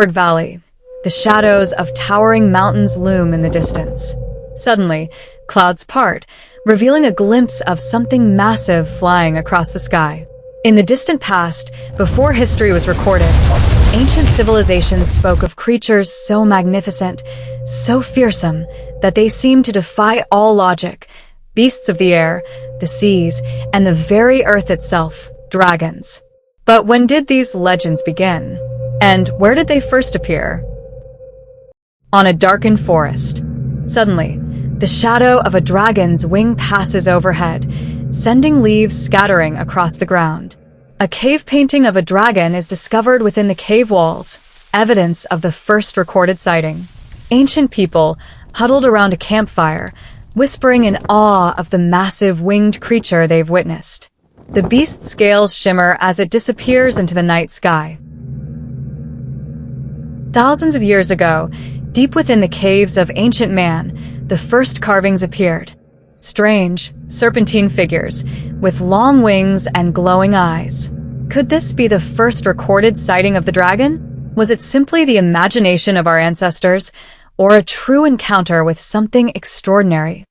valley. The shadows of towering mountains loom in the distance. Suddenly, clouds part, revealing a glimpse of something massive flying across the sky. In the distant past, before history was recorded, ancient civilizations spoke of creatures so magnificent, so fearsome, that they seemed to defy all logic. Beasts of the air, the seas, and the very earth itself, dragons. But when did these legends begin? And where did they first appear? On a darkened forest. Suddenly, the shadow of a dragon's wing passes overhead, sending leaves scattering across the ground. A cave painting of a dragon is discovered within the cave walls, evidence of the first recorded sighting. Ancient people huddled around a campfire, whispering in awe of the massive winged creature they've witnessed. The beast's scales shimmer as it disappears into the night sky. Thousands of years ago, deep within the caves of ancient man, the first carvings appeared. Strange, serpentine figures, with long wings and glowing eyes. Could this be the first recorded sighting of the dragon? Was it simply the imagination of our ancestors, or a true encounter with something extraordinary?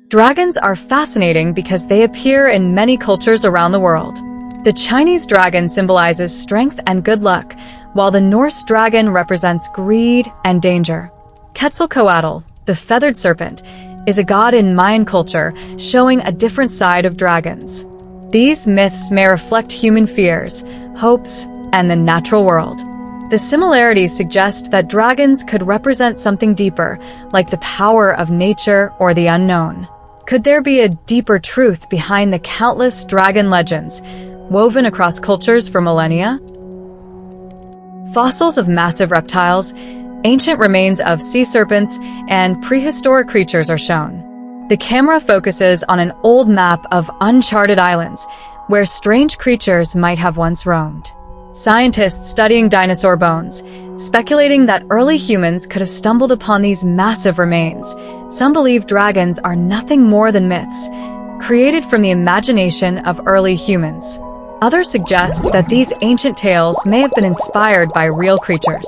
Dragons are fascinating because they appear in many cultures around the world. The Chinese dragon symbolizes strength and good luck, while the Norse dragon represents greed and danger. Quetzalcoatl, the feathered serpent, is a god in Mayan culture, showing a different side of dragons. These myths may reflect human fears, hopes, and the natural world. The similarities suggest that dragons could represent something deeper, like the power of nature or the unknown. Could there be a deeper truth behind the countless dragon legends, woven across cultures for millennia? Fossils of massive reptiles, ancient remains of sea serpents, and prehistoric creatures are shown. The camera focuses on an old map of uncharted islands, where strange creatures might have once roamed. Scientists studying dinosaur bones, speculating that early humans could have stumbled upon these massive remains. Some believe dragons are nothing more than myths, created from the imagination of early humans. Others suggest that these ancient tales may have been inspired by real creatures.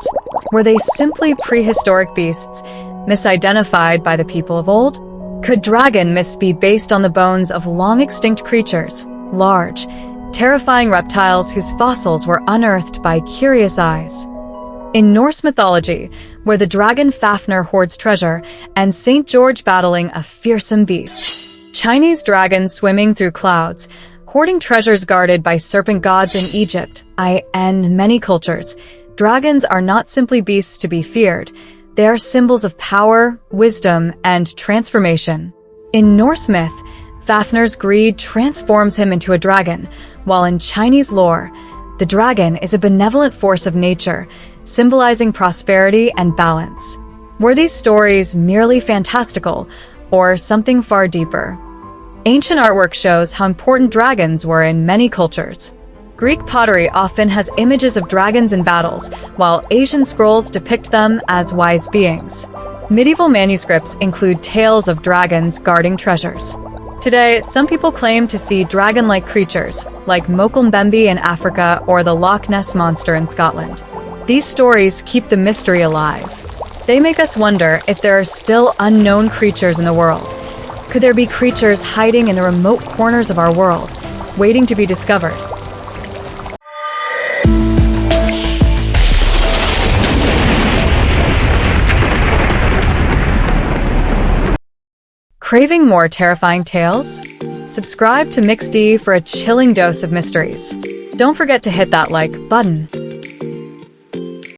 Were they simply prehistoric beasts, misidentified by the people of old? Could dragon myths be based on the bones of long-extinct creatures, large, terrifying reptiles whose fossils were unearthed by curious eyes? In Norse mythology, where the dragon Fafnir hoards treasure and St. George battling a fearsome beast, Chinese dragons swimming through clouds, hoarding treasures guarded by serpent gods in Egypt, and many cultures, dragons are not simply beasts to be feared. They are symbols of power, wisdom, and transformation. In Norse myth, Fafnir's greed transforms him into a dragon, while in Chinese lore, the dragon is a benevolent force of nature, symbolizing prosperity and balance. Were these stories merely fantastical, or something far deeper? Ancient artwork shows how important dragons were in many cultures. Greek pottery often has images of dragons in battles, while Asian scrolls depict them as wise beings. Medieval manuscripts include tales of dragons guarding treasures. Today, some people claim to see dragon-like creatures, like Mokumbembe in Africa or the Loch Ness Monster in Scotland. These stories keep the mystery alive. They make us wonder if there are still unknown creatures in the world. Could there be creatures hiding in the remote corners of our world, waiting to be discovered? Craving more terrifying tales? Subscribe to MixD for a chilling dose of mysteries. Don't forget to hit that like button.